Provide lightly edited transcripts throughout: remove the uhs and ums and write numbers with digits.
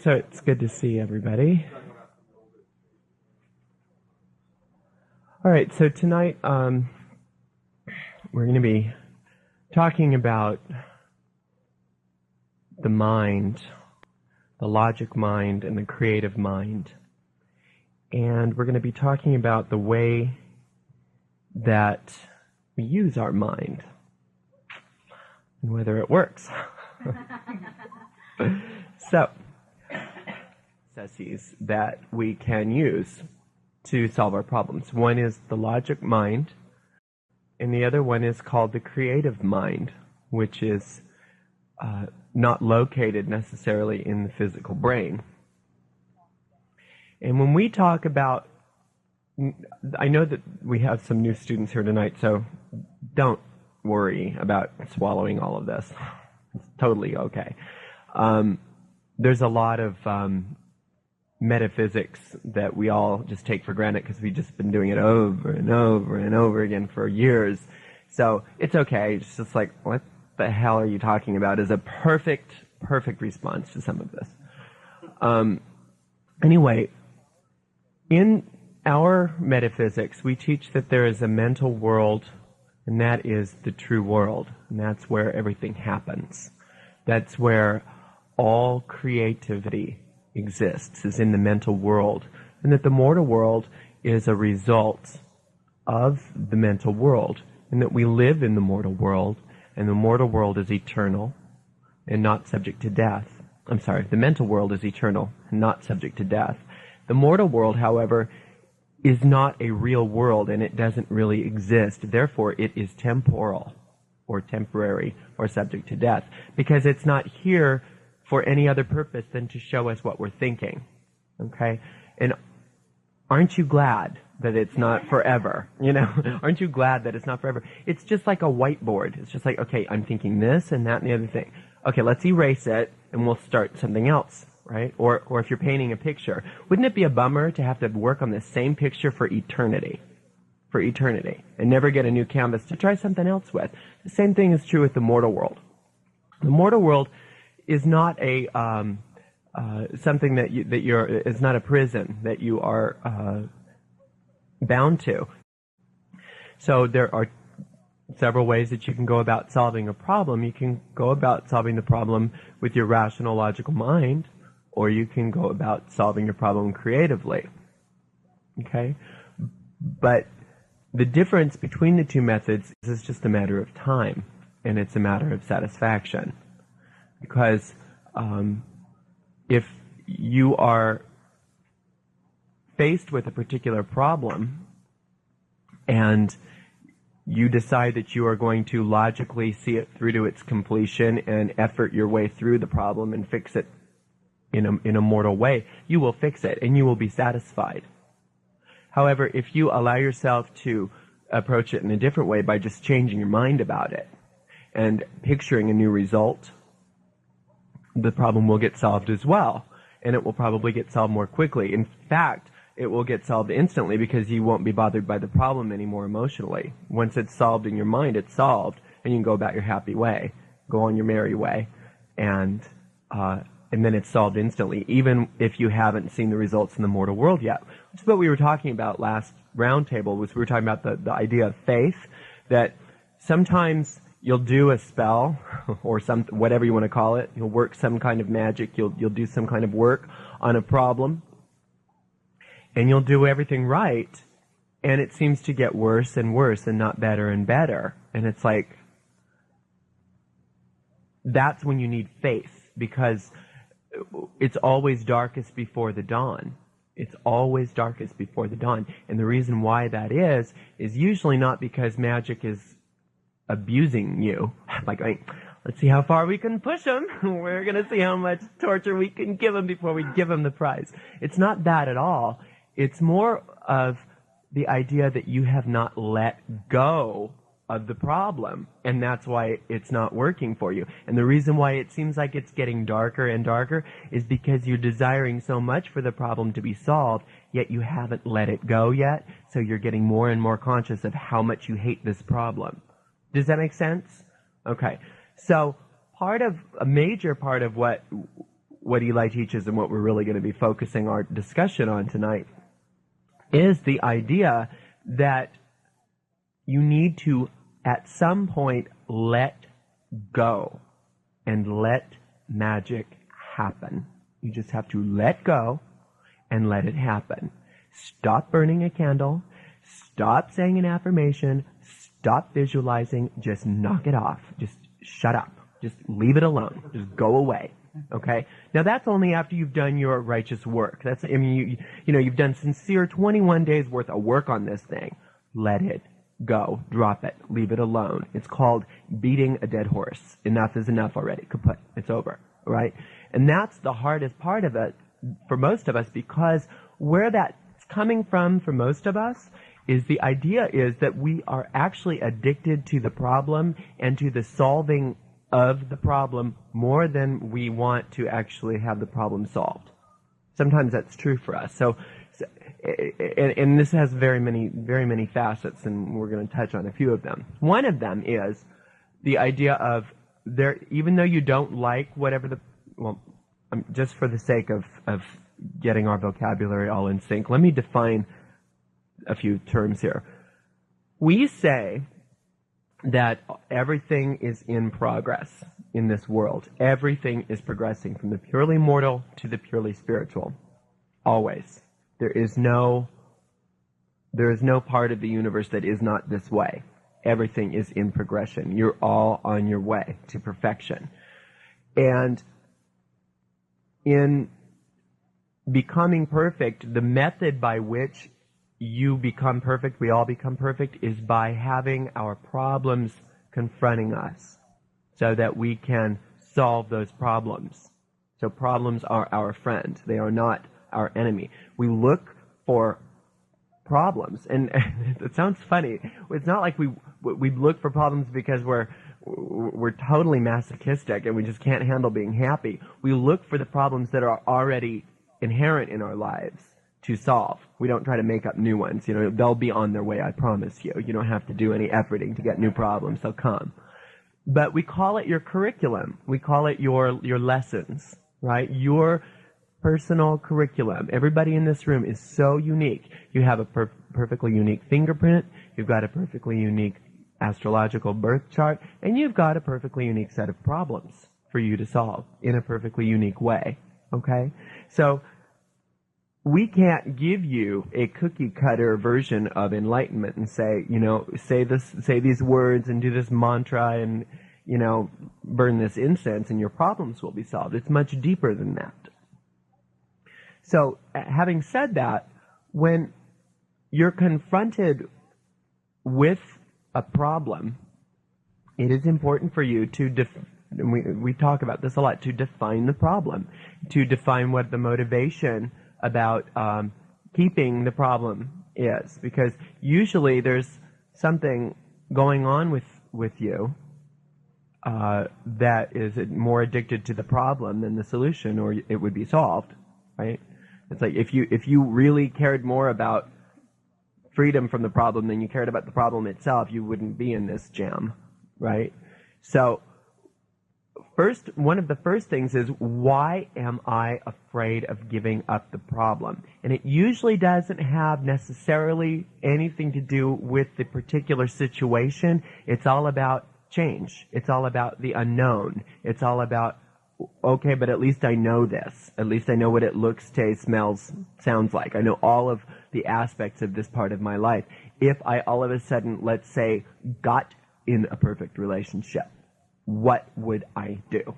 So it's good to see everybody. All right, so tonight we're going to be talking about the mind, the logic mind, and the creative mind. And we're going to be talking about the way that we use our mind and whether it works. So, processes that we can use to solve our problems. One is the logic mind, and the other one is called the creative mind, which is not located necessarily in the physical brain. And when we talk about, I know that we have some new students here tonight, so don't worry about swallowing all of this. It's totally okay. There's a lot of metaphysics that we all just take for granted because we've just been doing it over and over and over again for years. So it's okay. It's just like, what the hell are you talking about? Is a perfect response to some of this. Anyway, in our metaphysics, we teach that there is a mental world, and that is the true world, and that's where everything happens. That's where all creativity exists, is in the mental world, and that the mortal world is a result of the mental world, and that we live in the mortal world, and the mortal world is eternal and not subject to death. I'm sorry, the mental world is eternal and not subject to death. The mortal world, however, is not a real world, and it doesn't really exist. Therefore, it is temporal or temporary or subject to death, because it's not here for any other purpose than to show us what we're thinking. Okay? And aren't you glad that it's not forever? You know, aren't you glad that it's not forever? It's just like a whiteboard. It's just like, okay, I'm thinking this and that and the other thing. Okay, let's erase it and we'll start something else, right? Or if you're painting a picture, wouldn't it be a bummer to have to work on the same picture for eternity? For eternity, and never get a new canvas to try something else with. The same thing is true with the mortal world. The mortal world is not a something it's not a prison that you are bound to. So there are several ways that you can go about solving a problem. You can go about solving the problem with your rational, logical mind, or you can go about solving your problem creatively. Okay? But the difference between the two methods is just a matter of time, and it's a matter of satisfaction. Because if you are faced with a particular problem and you decide that you are going to logically see it through to its completion and effort your way through the problem and fix it in a mortal way, you will fix it and you will be satisfied. However, if you allow yourself to approach it in a different way by just changing your mind about it and picturing a new result, the problem will get solved as well, and it will probably get solved more quickly. In fact, it will get solved instantly because you won't be bothered by the problem anymore emotionally. Once it's solved in your mind, it's solved, and you can go about your happy way, go on your merry way, and then it's solved instantly, even if you haven't seen the results in the mortal world yet. Which is what we were talking about last roundtable, was we were talking about the idea of faith, that sometimes you'll do a spell or whatever you want to call it. You'll work some kind of magic. You'll do some kind of work on a problem, and you'll do everything right, and it seems to get worse and worse and not better and better. And it's like, that's when you need faith, because it's always darkest before the dawn. It's always darkest before the dawn. And the reason why that is usually not because magic is abusing you. Like, let's see how far we can push them. We're going to see how much torture we can give them before we give them the prize. It's not that at all. It's more of the idea that you have not let go of the problem, and that's why it's not working for you. And the reason why it seems like it's getting darker and darker is because you're desiring so much for the problem to be solved, yet you haven't let it go yet, so you're getting more and more conscious of how much you hate this problem. Does that make sense? Okay. So a major part of what what Eli teaches and what we're really going to be focusing our discussion on tonight is the idea that you need to, at some point, let go and let magic happen. You just have to let go and let it happen. Stop burning a candle. Stop saying an affirmation. Stop visualizing. Just knock it off. Just shut up. Just leave it alone. Just go away. Okay? Now that's only after you've done your righteous work. That's, I mean, you've done sincere 21 days worth of work on this thing. Let it go. Drop it. Leave it alone. It's called beating a dead horse. Enough is enough already. Kaput. It's over. Right? And that's the hardest part of it for most of us, because where that's coming from for most of us is the idea is that we are actually addicted to the problem and to the solving of the problem more than we want to actually have the problem solved. Sometimes that's true for us. So and this has very many facets, and we're going to touch on a few of them. One of them is the idea of even though you don't like whatever just for the sake of getting our vocabulary all in sync, let me define a few terms here. We say that everything is in progress in this world. Everything is progressing from the purely mortal to the purely spiritual. Always. There is no part of the universe that is not this way. Everything is in progression. You're all on your way to perfection. And in becoming perfect, the method by which you become perfect, we all become perfect, is by having our problems confronting us so that we can solve those problems. So problems are our friend. They are not our enemy. We look for problems, and it sounds funny. It's not like we look for problems because we're totally masochistic and we just can't handle being happy. We look for the problems that are already inherent in our lives to solve. We don't try to make up new ones. They'll be on their way, I promise you. You don't have to do any efforting to get new problems. They'll come. But we call it your curriculum. We call it your lessons, right? Your personal curriculum. Everybody in this room is so unique. You have a perfectly unique fingerprint. You've got a perfectly unique astrological birth chart. And you've got a perfectly unique set of problems for you to solve in a perfectly unique way. Okay? So we can't give you a cookie cutter version of enlightenment and say, say these words and do this mantra and, burn this incense and your problems will be solved. It's much deeper than that. So having said that, when you're confronted with a problem, it is important for you to we talk about this a lot, to define the problem, to define what the motivation about keeping the problem is, because usually there's something going on with you that is more addicted to the problem than the solution, or it would be solved, right? It's like if you really cared more about freedom from the problem than you cared about the problem itself, you wouldn't be in this jam, right? So one of the first things is, why am I afraid of giving up the problem? And it usually doesn't have necessarily anything to do with the particular situation. It's all about change. It's all about the unknown. It's all about, okay, but at least I know this. At least I know what it looks, tastes, smells, sounds like. I know all of the aspects of this part of my life. If I all of a sudden, let's say, got in a perfect relationship, what would I do?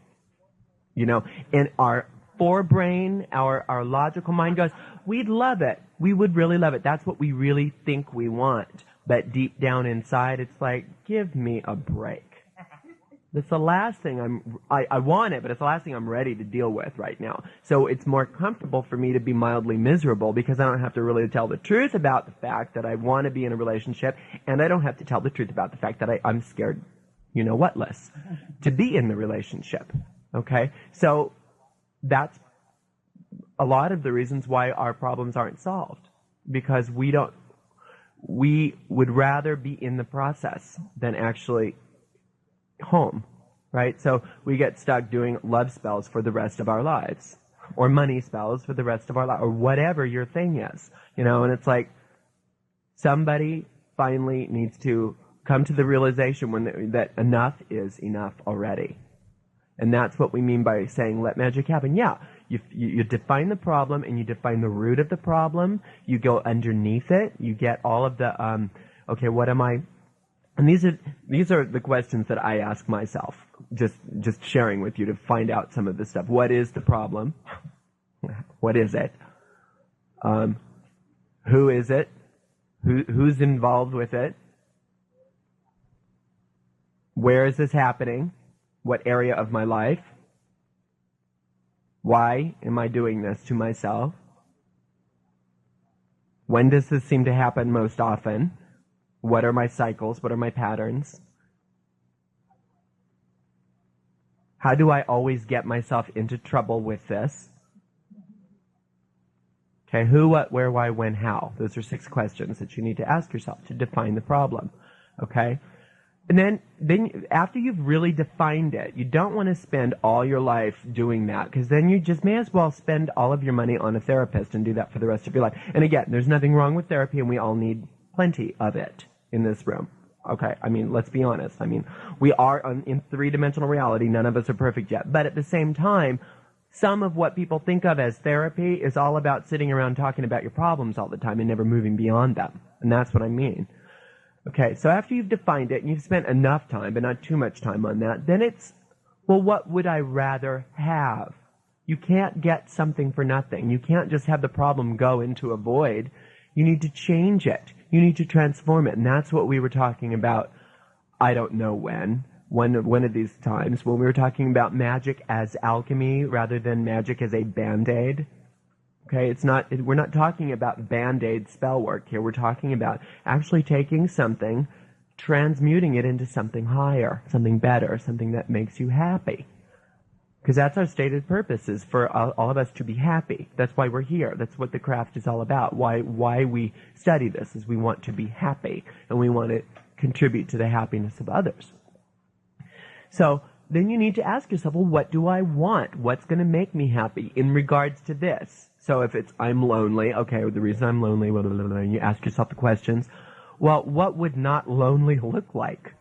And our forebrain, our logical mind goes, we'd love it. We would really love it. That's what we really think we want. But deep down inside, it's like, give me a break. That's the last thing I want it, but it's the last thing I'm ready to deal with right now. So it's more comfortable for me to be mildly miserable, because I don't have to really tell the truth about the fact that I want to be in a relationship, and I don't have to tell the truth about the fact that I'm scared, less, to be in the relationship. Okay? So that's a lot of the reasons why our problems aren't solved, because we would rather be in the process than actually home. right? So we get stuck doing love spells for the rest of our lives, or money spells for the rest of our life, or whatever your thing is, and it's like somebody finally needs to come to the realization that enough is enough already. And that's what we mean by saying, let magic happen. Yeah, you define the problem and you define the root of the problem. You go underneath it. You get all of the, okay, what am I? And these are the questions that I ask myself, just sharing with you to find out some of this stuff. What is the problem? What is it? Who is it? Who's involved with it? Where is this happening? What area of my life? Why am I doing this to myself? When does this seem to happen most often? What are my cycles? What are my patterns? How do I always get myself into trouble with this? Okay, who, what, where, why, when, how? Those are 6 questions that you need to ask yourself to define the problem. Okay? And then after you've really defined it, you don't want to spend all your life doing that, because then you just may as well spend all of your money on a therapist and do that for the rest of your life. And again, there's nothing wrong with therapy, and we all need plenty of it in this room. Okay, I mean, let's be honest. I mean, we are in 3-dimensional reality. None of us are perfect yet. But at the same time, some of what people think of as therapy is all about sitting around talking about your problems all the time and never moving beyond them. And that's what I mean. Okay, so after you've defined it and you've spent enough time, but not too much time on that, then it's, well, what would I rather have? You can't get something for nothing. You can't just have the problem go into a void. You need to change it. You need to transform it. And that's what we were talking about, I don't know when, one of these times, when we were talking about magic as alchemy rather than magic as a Band-Aid. Okay, we're not talking about Band-Aid spell work here. We're talking about actually taking something, transmuting it into something higher, something better, something that makes you happy. Because that's our stated purpose, is for all of us to be happy. That's why we're here. That's what the craft is all about. Why we study this is we want to be happy, and we want to contribute to the happiness of others. So then you need to ask yourself, well, what do I want? What's going to make me happy in regards to this? So if it's, I'm lonely, okay, the reason I'm lonely, blah, blah, blah, blah, and you ask yourself the questions, well, what would not lonely look like?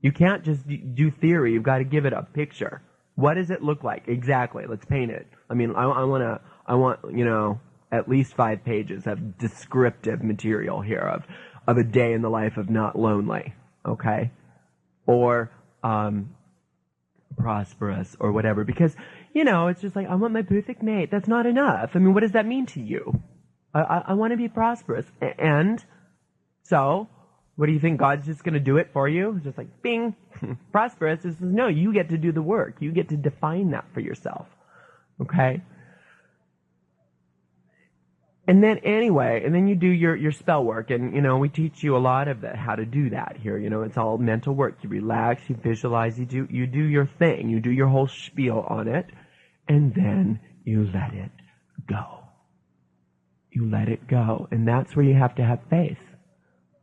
You can't just do theory. You've got to give it a picture. What does it look like? Exactly. Let's paint it. I mean, I want, at least 5 pages of descriptive material here of a day in the life of not lonely, okay? Or, prosperous or whatever, because, it's just like, I want my perfect mate. That's not enough. I mean, what does that mean to you? I want to be prosperous. And so, what do you think? God's just going to do it for you? It's just like, bing, prosperous. It says, no, you get to do the work. You get to define that for yourself. Okay? And then you do your spell work, and, we teach you a lot of how to do that here. It's all mental work. You relax, you visualize, you do your thing, you do your whole spiel on it, and then you let it go. You let it go, and that's where you have to have faith.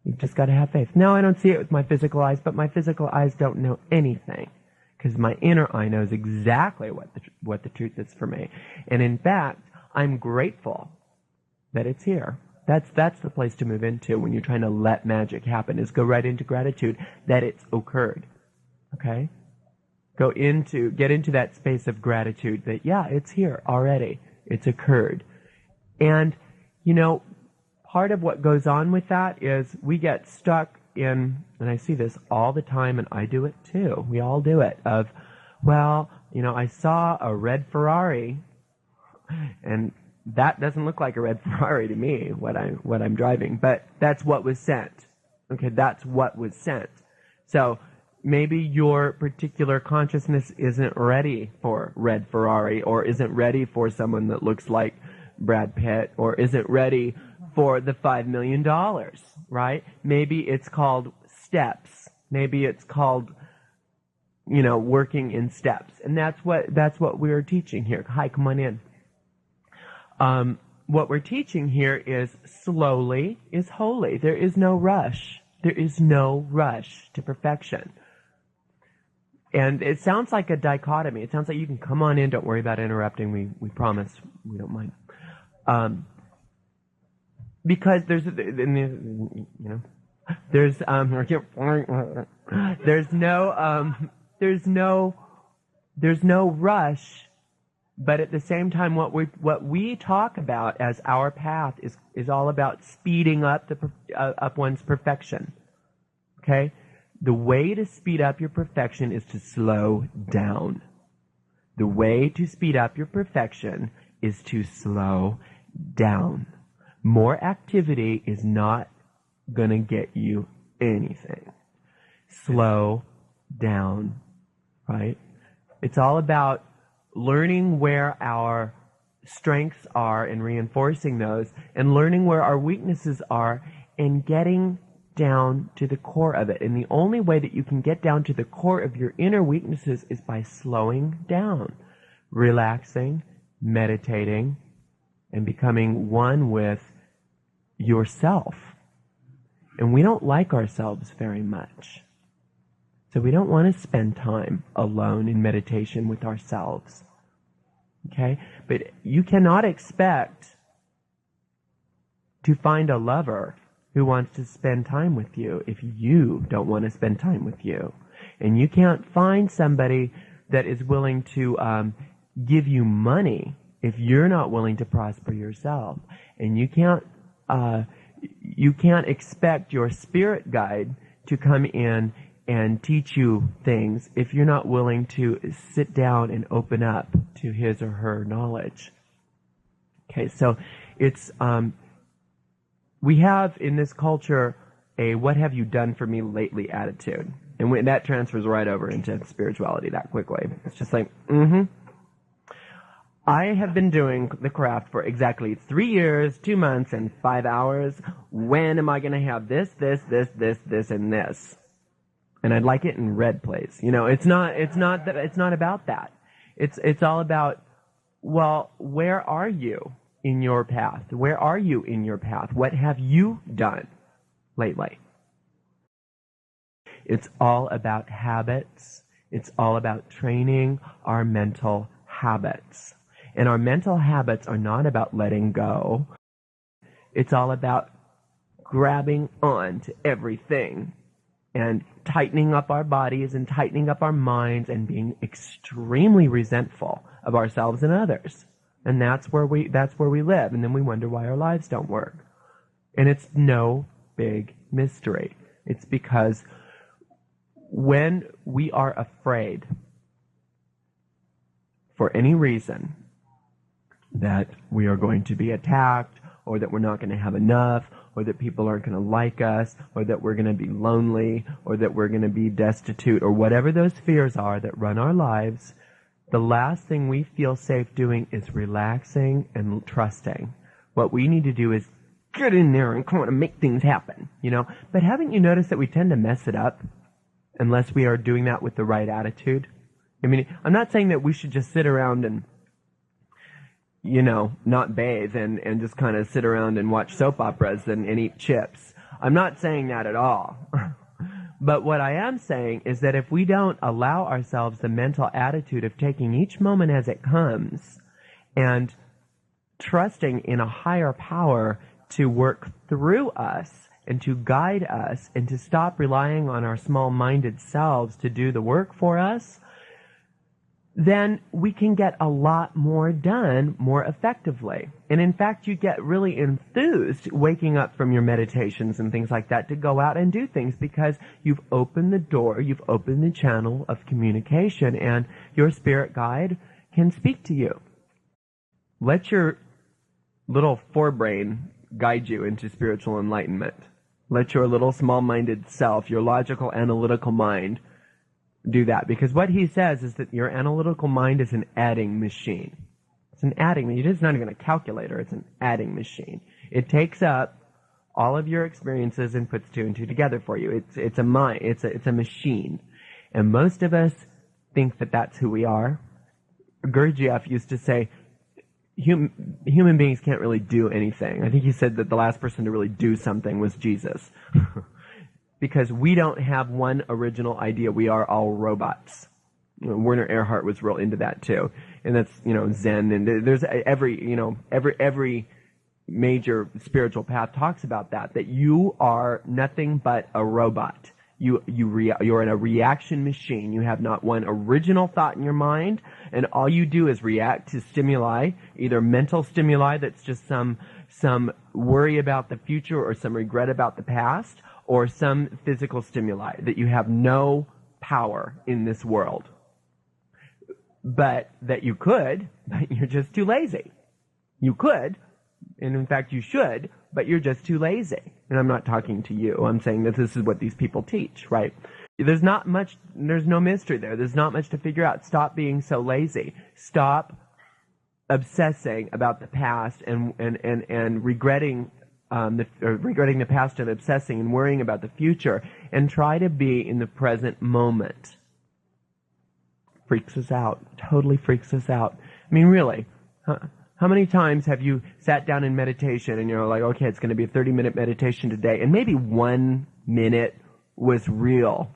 You've just got to have faith. No, I don't see it with my physical eyes, but my physical eyes don't know anything, because my inner eye knows exactly what the truth is for me. And in fact, I'm grateful that it's here. That's the place to move into when you're trying to let magic happen, is go right into gratitude that it's occurred. Okay? Get into that space of gratitude that, yeah, it's here already. It's occurred. And, part of what goes on with that is we get stuck in, and I see this all the time, and I do it too. We all do it, of, well, I saw a red Ferrari, and that doesn't look like a red Ferrari to me, what I'm driving, but that's what was sent. Okay, that's what was sent. So maybe your particular consciousness isn't ready for red Ferrari, or isn't ready for someone that looks like Brad Pitt, or isn't ready for the $5 million, right? Maybe it's called steps. Maybe it's called, working in steps. And that's what we're teaching here. Hi, come on in. What we're teaching here is slowly is holy. There is no rush. There is no rush to perfection. And it sounds like a dichotomy. It sounds like you can come on in. Don't worry about interrupting. We promise we don't mind. Because there's no rush. But at the same time, what we talk about as our path is all about speeding up up one's perfection. Okay, the way to speed up your perfection is to slow down. The way to speed up your perfection is to slow down. More activity is not gonna get you anything. Slow down, right? It's all about learning where our strengths are and reinforcing those, and learning where our weaknesses are and getting down to the core of it. And the only way that you can get down to the core of your inner weaknesses is by slowing down, relaxing, meditating, and becoming one with yourself. And we don't like ourselves very much. So we don't want to spend time alone in meditation with ourselves. Okay? But you cannot expect to find a lover who wants to spend time with you if you don't want to spend time with you. And you can't find somebody that is willing to give you money if you're not willing to prosper yourself. And you can't expect your spirit guide to come in and teach you things if you're not willing to sit down and open up to his or her knowledge. Okay, so it's we have in this culture a "what have you done for me lately" attitude, and that transfers right over into spirituality that quickly. It's just like, I have been doing the craft for exactly 3 years, 2 months, and 5 hours. When am I going to have this, and this? And I'd like it in red, please. You know, it's not about that. It's all about, well, where are you in your path? Where are you in your path? What have you done lately? It's all about habits. It's all about training our mental habits. And our mental habits are not about letting go. It's all about grabbing on to everything and tightening up our bodies and tightening up our minds and being extremely resentful of ourselves and others. And that's where we live. And then we wonder why our lives don't work. And it's no big mystery. It's because when we are afraid for any reason that we are going to be attacked, or that we're not going to have enough, or that people aren't going to like us, or that we're going to be lonely, or that we're going to be destitute, or whatever those fears are that run our lives, the last thing we feel safe doing is relaxing and trusting. What we need to do is get in there and kind of make things happen, you know. But haven't you noticed that we tend to mess it up unless we are doing that with the right attitude? I mean, I'm not saying that we should just sit around and, you know, not bathe and just kind of sit around and watch soap operas and eat chips. I'm not saying that at all. But what I am saying is that if we don't allow ourselves the mental attitude of taking each moment as it comes and trusting in a higher power to work through us and to guide us and to stop relying on our small-minded selves to do the work for us, then we can get a lot more done more effectively. And in fact, you get really enthused waking up from your meditations and things like that to go out and do things because you've opened the door, you've opened the channel of communication, and your spirit guide can speak to you. Let your little forebrain guide you into spiritual enlightenment. Let your little small-minded self, your logical, analytical mind, do that, because what he says is that your analytical mind is an adding machine. It's an adding. It's not even a calculator. It's an adding machine. It takes up all of your experiences and puts two and two together for you. It's a mind. It's a machine, and most of us think that that's who we are. Gurdjieff used to say, human beings can't really do anything. I think he said that the last person to really do something was Jesus. Because we don't have one original idea. We are all robots. Werner Erhard was real into that too, and that's Zen, and there's every major spiritual path talks about that you are nothing but a robot. You're in a reaction machine. You have not one original thought in your mind, and all you do is react to stimuli, either mental stimuli that's just some worry about the future or some regret about the past, or some physical stimuli that you have no power in this world. But that you could, but you're just too lazy. You could, and in fact you should, but you're just too lazy. And I'm not talking to you. I'm saying that this is what these people teach, right? There's no mystery there. There's not much to figure out. Stop being so lazy. Stop obsessing about the past and regretting the past and obsessing and worrying about the future, and try to be in the present moment. Freaks us out. Totally freaks us out. I mean, really, how many times have you sat down in meditation and you're like, okay, it's going to be a 30-minute meditation today, and maybe 1 minute was real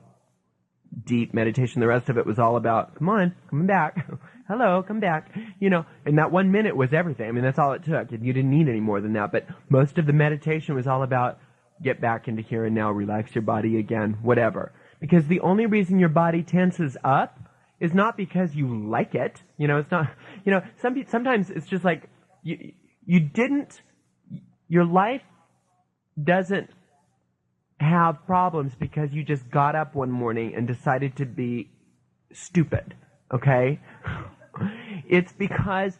deep meditation. The rest of it was all about, come on, come back. Hello, come back. And that 1 minute was everything. I mean, that's all it took. You didn't need any more than that. But most of the meditation was all about get back into here and now, relax your body again, whatever. Because the only reason your body tenses up is not because you like it. It's not, sometimes it's just like your life doesn't have problems because you just got up one morning and decided to be stupid, okay? It's because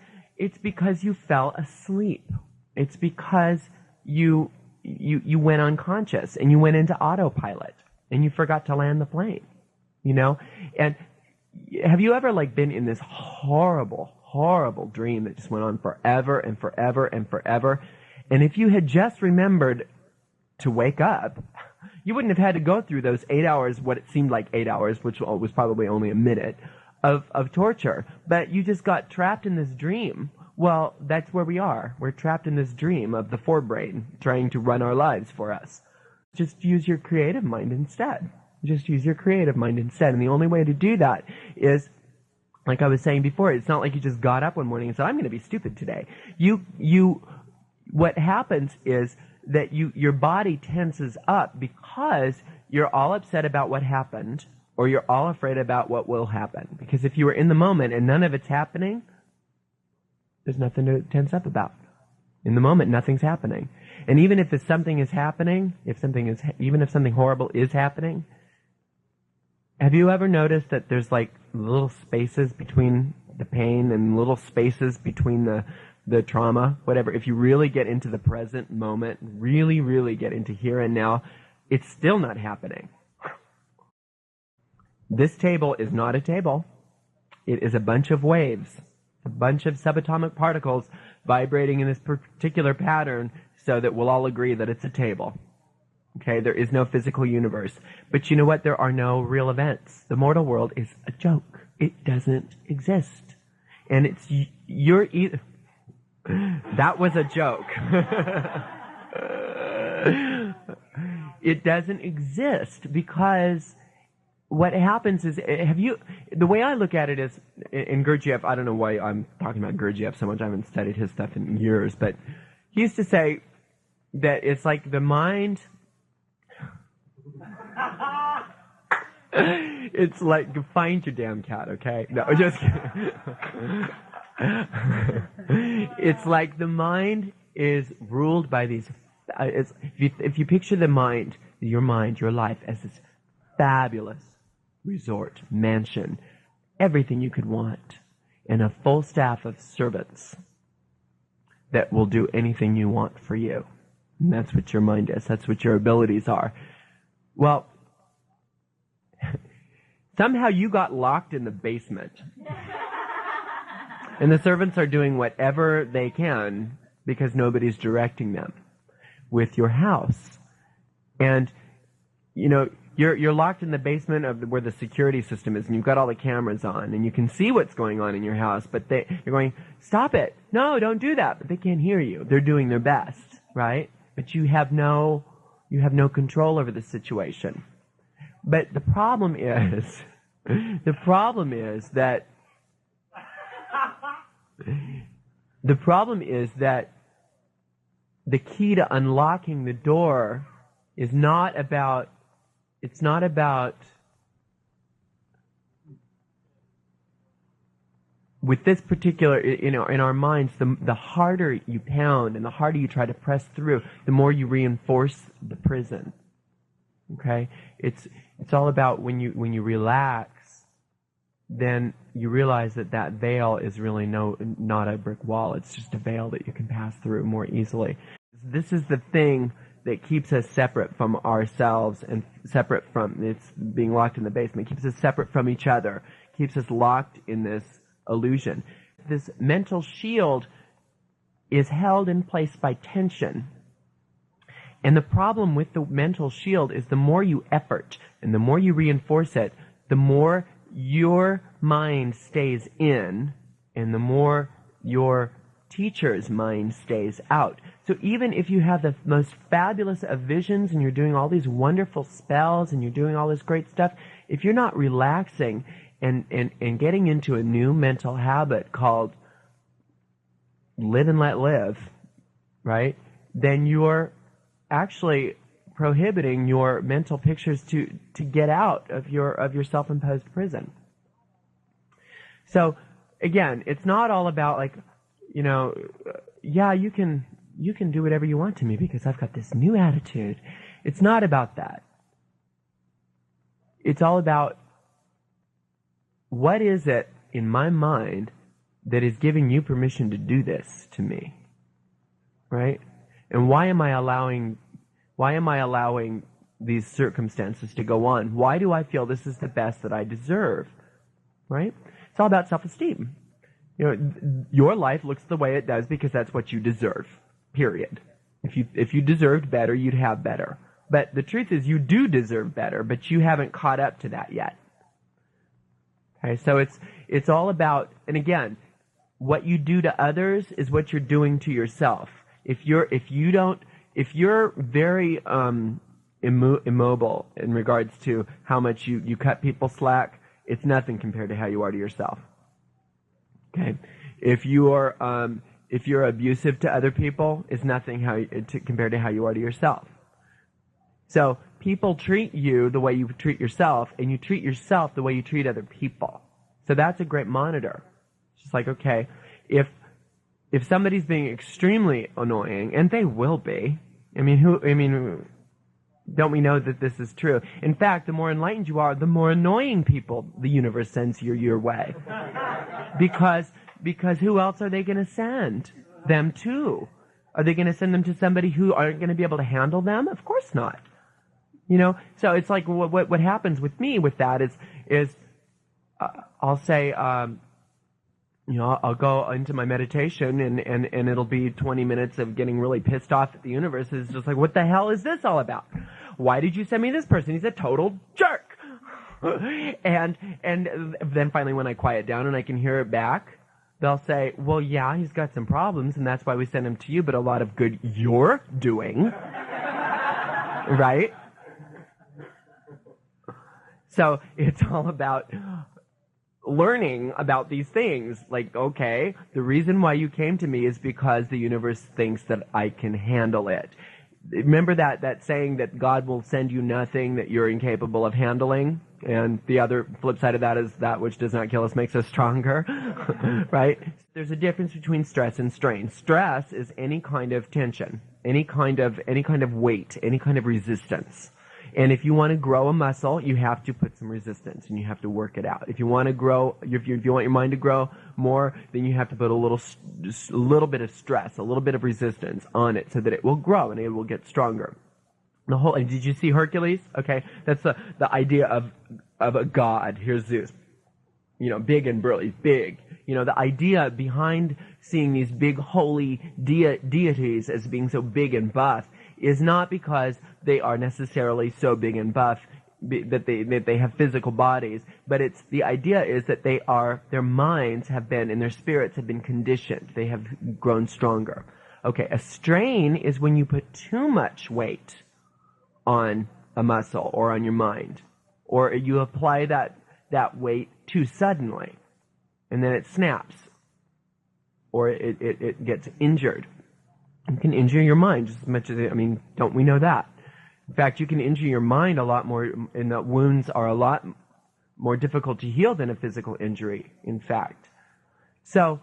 you fell asleep. It's because you went unconscious and you went into autopilot and you forgot to land the plane, And have you ever been in this horrible dream that just went on forever and forever and forever? And if you had just remembered to wake up, you wouldn't have had to go through those 8 hours, what it seemed like 8 hours, which was probably only a minute, of torture. But you just got trapped in this dream. Well, that's where we are. We're trapped in this dream of the forebrain trying to run our lives for us. Just use your creative mind instead. Just use your creative mind instead. And the only way to do that is, like I was saying before, it's not like you just got up one morning and said, I'm going to be stupid today. What happens is that your body tenses up because you're all upset about what happened, or you're all afraid about what will happen. Because if you were in the moment and none of it's happening, there's nothing to tense up about. In the moment, nothing's happening. And even if something is happening, even if something horrible is happening, have you ever noticed that there's little spaces between the pain and little spaces between the trauma, whatever? If you really get into the present moment, really, really get into here and now, it's still not happening. This table is not a table. It is a bunch of waves, a bunch of subatomic particles vibrating in this particular pattern so that we'll all agree that it's a table. Okay, there is no physical universe. But you know what? There are no real events. The mortal world is a joke. It doesn't exist. And that was a joke. It doesn't exist because what happens is, the way I look at it is, in Gurdjieff, I don't know why I'm talking about Gurdjieff so much. I haven't studied his stuff in years, but he used to say that it's like the mind. It's like, find your damn cat, okay? No, just kidding. It's like the mind is ruled by these. If you picture the mind, your life as this fabulous resort, mansion, everything you could want, and a full staff of servants that will do anything you want for you. And that's what your mind is. That's what your abilities are. Well, somehow you got locked in the basement. And the servants are doing whatever they can because nobody's directing them with your house. And, you're locked in the basement of where the security system is, and you've got all the cameras on, and you can see what's going on in your house, but you're going, stop it. No, don't do that. But they can't hear you. They're doing their best, right? But you have no control over the situation. But the problem is The problem is that the key to unlocking the door is not about, it's not about, with this particular, in our minds, the harder you pound and the harder you try to press through, the more you reinforce the prison. Okay? It's all about when you relax, then you realize that veil is really not a brick wall. It's just a veil that you can pass through more easily. This is the thing that keeps us separate from ourselves and separate from, it's being locked in the basement, keeps us separate from each other, keeps us locked in this illusion. This mental shield is held in place by tension. And the problem with the mental shield is the more you effort and the more you reinforce it, the more your mind stays in and the more your teacher's mind stays out. So even if you have the most fabulous of visions and you're doing all these wonderful spells and you're doing all this great stuff, if you're not relaxing and getting into a new mental habit called live and let live, right, then you're actually prohibiting your mental pictures to get out of your self-imposed prison. So again, it's not all about like, yeah, you can do whatever you want to me because I've got this new attitude. It's not about that. It's all about what is it in my mind that is giving you permission to do this to me, right? And why am I allowing these circumstances to go on? Why do I feel this is the best that I deserve, right? It's all about self-esteem. Your life looks the way it does because that's what you deserve, period. If you deserved better, you'd have better. But the truth is you do deserve better, but you haven't caught up to that yet. Okay, so it's all about, and again, what you do to others is what you're doing to yourself. If you're very immobile in regards to how much you cut people slack, it's nothing compared to how you are to yourself. Okay, if you're abusive to other people, it's nothing compared to how you are to yourself. So people treat you the way you treat yourself, and you treat yourself the way you treat other people. So that's a great monitor. It's just like, okay, if somebody's being extremely annoying, and they will be, don't we know that this is true? In fact, the more enlightened you are, the more annoying people the universe sends your way. Because who else are they going to send them to? Are they going to send them to somebody who aren't going to be able to handle them? Of course not. So it's like what happens with me with that is I'll say, I'll go into my meditation and it'll be 20 minutes of getting really pissed off at the universe. It's just like, what the hell is this all about? Why did you send me this person? He's a total jerk. and then finally when I quiet down and I can hear it back, they'll say, well, yeah, he's got some problems and that's why we sent him to you, but a lot of good you're doing. Right? So it's all about learning about these things. Like, okay, the reason why you came to me is because the universe thinks that I can handle it. Remember that saying that God will send you nothing that you're incapable of handling? And the other flip side of that is that which does not kill us makes us stronger, right? There's a difference between stress and strain. Stress is any kind of tension, any kind of weight, any kind of resistance. And if you want to grow a muscle, you have to put some resistance and you have to work it out. If you want to grow, if you want your mind to grow more, then you have to put a little bit of stress, a little bit of resistance on it so that it will grow and it will get stronger. And did you see Hercules? Okay, that's the idea of a god. Here's Zeus, big and burly, big. The idea behind seeing these big holy deities as being so big and buff is not because they are necessarily so big and buff that they have physical bodies, but it's the idea is that their minds have been and their spirits have been conditioned. They have grown stronger. Okay, a strain is when you put too much weight on a muscle or on your mind, or you apply that that weight too suddenly. And then it snaps. Or it gets injured. You can injure your mind just as much as, don't we know that? In fact, you can injure your mind a lot more, and the wounds are a lot more difficult to heal than a physical injury, in fact. So,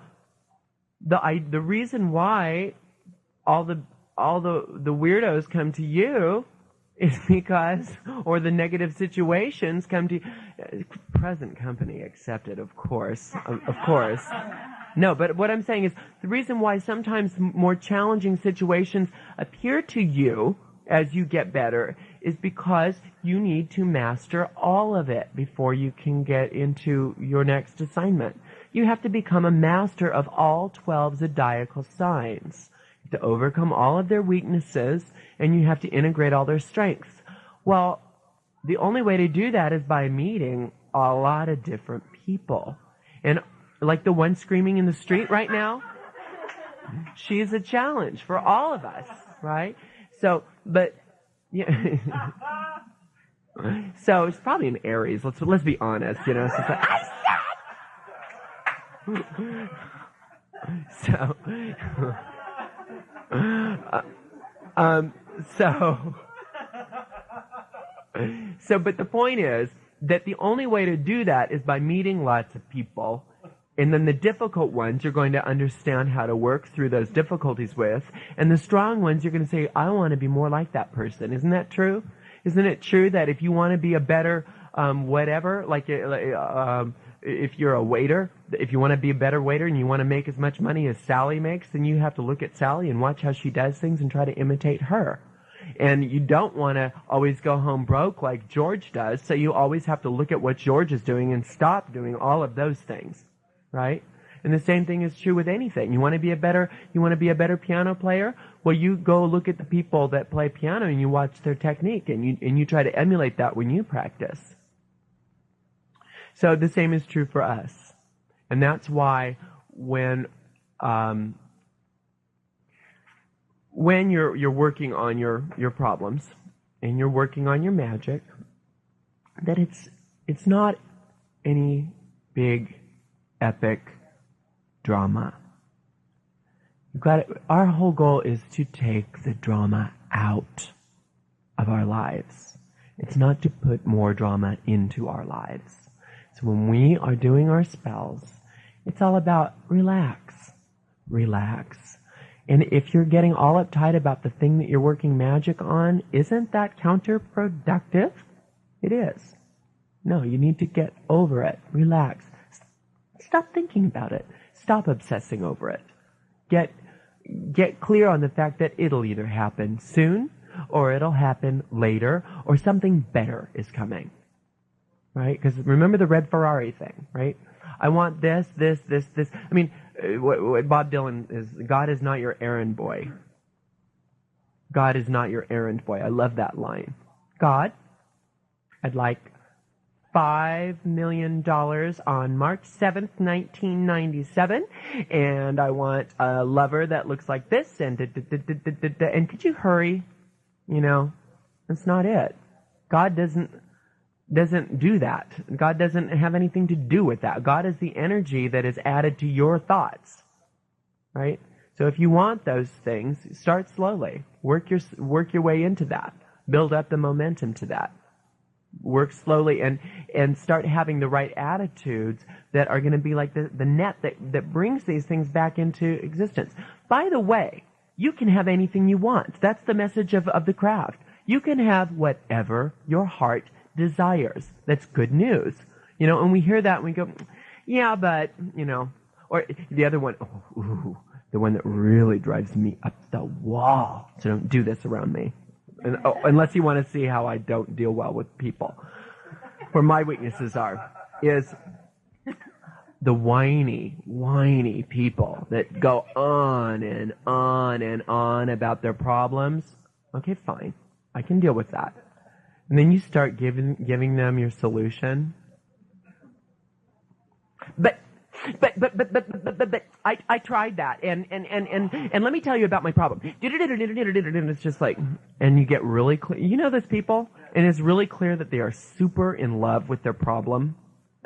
the reason why all the weirdos come to you is because, or the negative situations come to you, present company accepted, of course. No, but what I'm saying is the reason why sometimes more challenging situations appear to you as you get better is because you need to master all of it before you can get into your next assignment. You have to become a master of all 12 zodiacal signs. You have to overcome all of their weaknesses, and you have to integrate all their strengths. Well, the only way to do that is by meeting a lot of different people. And like the one screaming in the street right now, she's a challenge for all of us, right? So, but, yeah. So it's probably an Aries. Let's be honest, So it's like, but the point is that the only way to do that is by meeting lots of people. And then the difficult ones you're going to understand how to work through those difficulties with. And the strong ones you're going to say, I want to be more like that person. Isn't that true? Isn't it true that if you want to be a better if you're a waiter, if you want to be a better waiter and you want to make as much money as Sally makes, then you have to look at Sally and watch how she does things and try to imitate her. And you don't want to always go home broke like George does, so you always have to look at what George is doing and stop doing all of those things. Right? And the same thing is true with anything. You want to be a better piano player? Well, you go look at the people that play piano and you watch their technique and you try to emulate that when you practice. So the same is true for us. And that's why when you're working on your problems and you're working on your magic, that it's not any big epic drama. Our whole goal is to take the drama out of our lives. It's not to put more drama into our lives. So when we are doing our spells, it's all about relax. And if you're getting all uptight about the thing that you're working magic on, isn't that counterproductive? It is. No, you need to get over it. Relax. Stop thinking about it. Stop obsessing over it. Get clear on the fact that it'll either happen soon, or it'll happen later, or something better is coming. Right? Because remember the red Ferrari thing, right? I want this. I mean, what Bob Dylan is, God is not your errand boy. God is not your errand boy. I love that line. God, I'd like $5 million on March 7th, 1997, and I want a lover that looks like this, and could you hurry? That's not it. God doesn't do that. God doesn't have anything to do with that. God is the energy that is added to your thoughts, right? So if you want those things, start slowly. Work your way into that. Build up the momentum to that. Work slowly and start having the right attitudes that are going to be like the net that brings these things back into existence. By the way, you can have anything you want. That's the message of the craft. You can have whatever your heart desires. That's good news. And we hear that and we go, yeah, but, or the other one, the one that really drives me up the wall. So don't do this around me. Unless you want to see how I don't deal well with people. Where my weaknesses is the whiny people that go on and on and on about their problems. Okay, fine. I can deal with that. And then you start giving them your solution. But I tried that, and let me tell you about my problem. It's just like, and you get really clear. Those people, and it's really clear that they are super in love with their problem.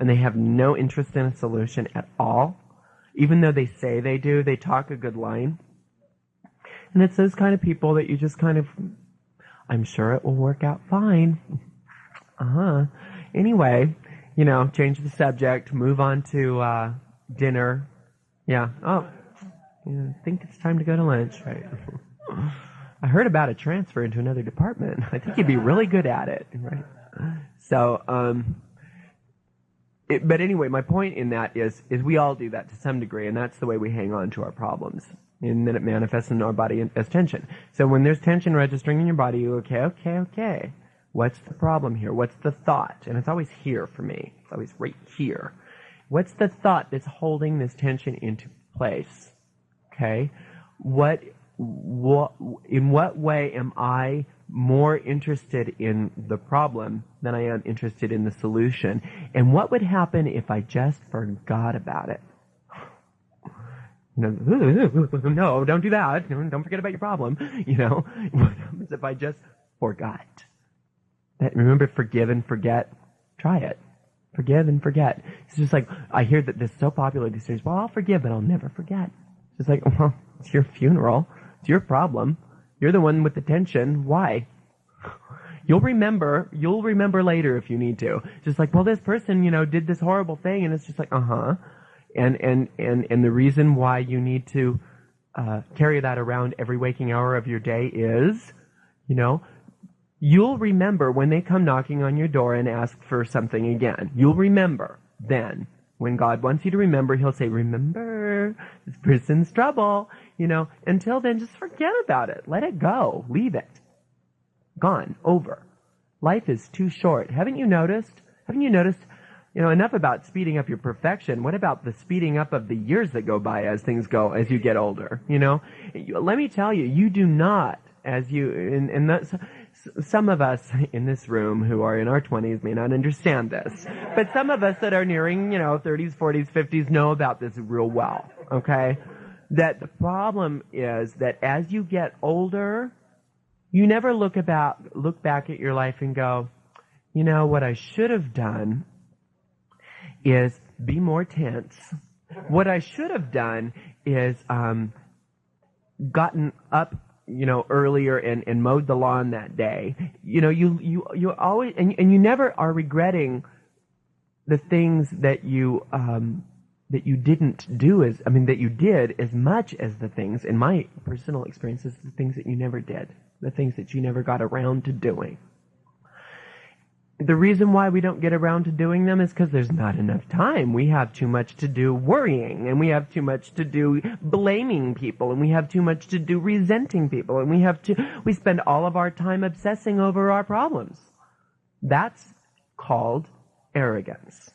and they have no interest in a solution at all. Even though they say they do, they talk a good line. And it's those kind of people that you just kind of, I'm sure it will work out fine. Anyway, change the subject, move on to dinner. Yeah. Oh, I think it's time to go to lunch, right? I heard about a transfer into another department. I think you'd be really good at it, right? So, but anyway, my point in that is we all do that to some degree, and that's the way we hang on to our problems. And then it manifests in our body as tension. So when there's tension registering in your body, you go, okay. What's the problem here? What's the thought? And it's always here for me. It's always right here. What's the thought that's holding this tension into place? Okay? In what way am I more interested in the problem than I am interested in the solution? And what would happen if I just forgot about it? No, don't do that. Don't forget about your problem. What happens if I just forgot? Remember, forgive and forget? Try it. Forgive and forget. It's just like, I hear that this is so popular these days. Well, I'll forgive, but I'll never forget. It's like, well, it's your funeral. It's your problem. You're the one with the tension. Why? You'll remember later if you need to. Just like, well, this person, did this horrible thing, and it's just like, And the reason why you need to carry that around every waking hour of your day is, you'll remember when they come knocking on your door and ask for something again. You'll remember then. When God wants you to remember, he'll say, remember, this person's trouble. Until then, just forget about it. Let it go. Leave it. Gone. Over. Life is too short. Haven't you noticed? Enough about speeding up your perfection. What about the speeding up of the years that go by as you get older? Let me tell you, you do not, some of us in this room who are in our 20s may not understand this, but some of us that are nearing, 30s, 40s, 50s know about this real well, okay? That the problem is that as you get older, you never look back at your life and go, what I should have done is be more tense. What I should have done is gotten up, earlier and mowed the lawn that day. You always and you never are regretting the things that you didn't do that you did as much as the things, in my personal experiences, the things that you never did, the things that you never got around to doing. The reason why we don't get around to doing them is because there's not enough time. We have too much to do worrying, and we have too much to do blaming people, and we have too much to do resenting people, and we spend all of our time obsessing over our problems. That's called arrogance.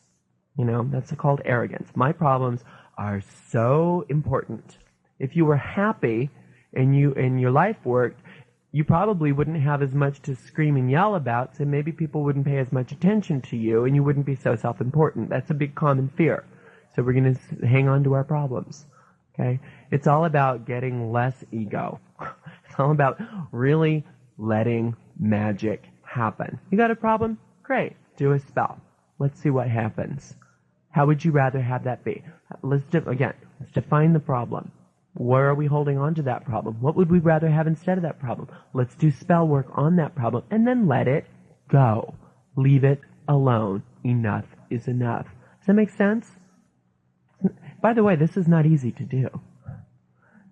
That's called arrogance. My problems are so important. If you were happy and your life worked, you probably wouldn't have as much to scream and yell about, so maybe people wouldn't pay as much attention to you, and you wouldn't be so self-important. That's a big common fear. So we're going to hang on to our problems. Okay? It's all about getting less ego. It's all about really letting magic happen. You got a problem? Great. Do a spell. Let's see what happens. How would you rather have that be? Let's define the problem. Where are we holding on to that problem? What would we rather have instead of that problem? Let's do spell work on that problem and then let it go. Leave it alone. Enough is enough. Does that make sense? By the way, this is not easy to do.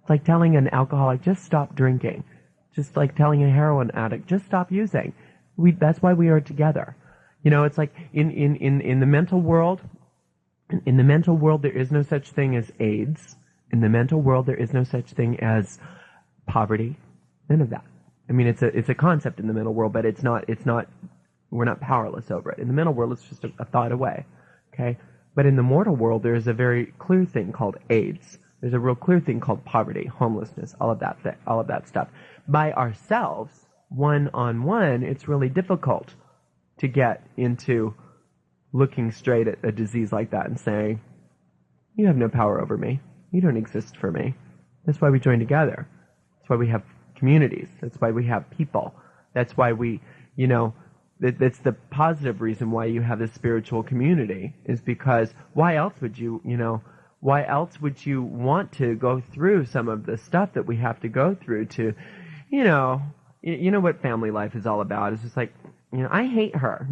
It's like telling an alcoholic, just stop drinking. Just like telling a heroin addict, just stop using. That's why we are together. It's like in the mental world, there is no such thing as AIDS. In the mental world, there is no such thing as poverty. None of that. It's a concept in the mental world, but it's not, we're not powerless over it. In the mental world, it's just a thought away. Okay? But in the mortal world, there is a very clear thing called AIDS. There's a real clear thing called poverty, homelessness, all of that stuff. By ourselves, one-on-one, it's really difficult to get into looking straight at a disease like that and saying, you have no power over me. You don't exist for me. That's why we join together. That's why we have communities. That's why we have people. That's why we, That's the positive reason why you have this spiritual community, is because why else would you want to go through some of the stuff that we have to go through to, you know what family life is all about. It's just like, I hate her,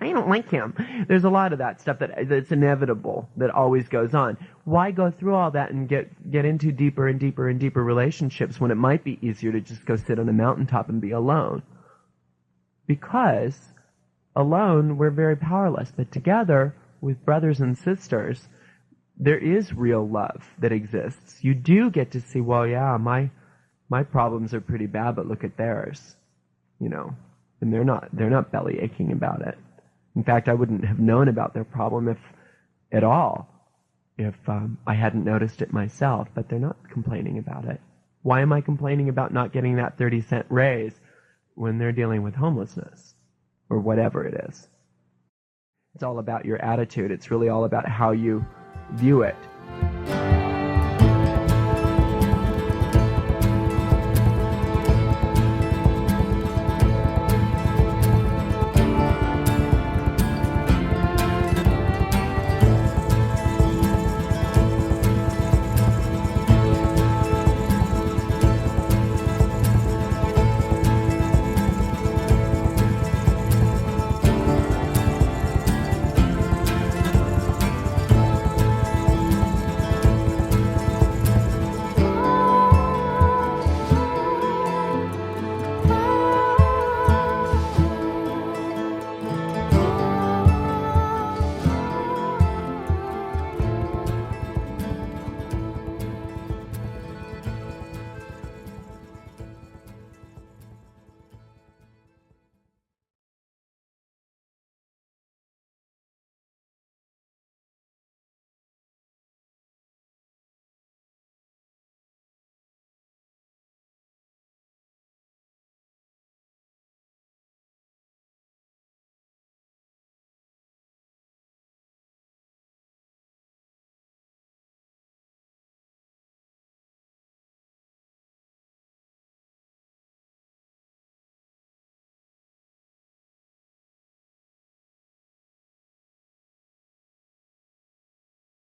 I don't like him. There's a lot of that stuff that's inevitable, that always goes on. Why go through all that and get into deeper and deeper and deeper relationships when it might be easier to just go sit on a mountaintop and be alone? Because alone, we're very powerless. But together, with brothers and sisters, there is real love that exists. You do get to see, well, yeah, my problems are pretty bad, but look at theirs, and they're not belly aching about it. In fact, I wouldn't have known about their problem if I hadn't noticed it myself. But they're not complaining about it. Why am I complaining about not getting that 30-cent raise when they're dealing with homelessness or whatever it is? It's all about your attitude. It's really all about how you view it.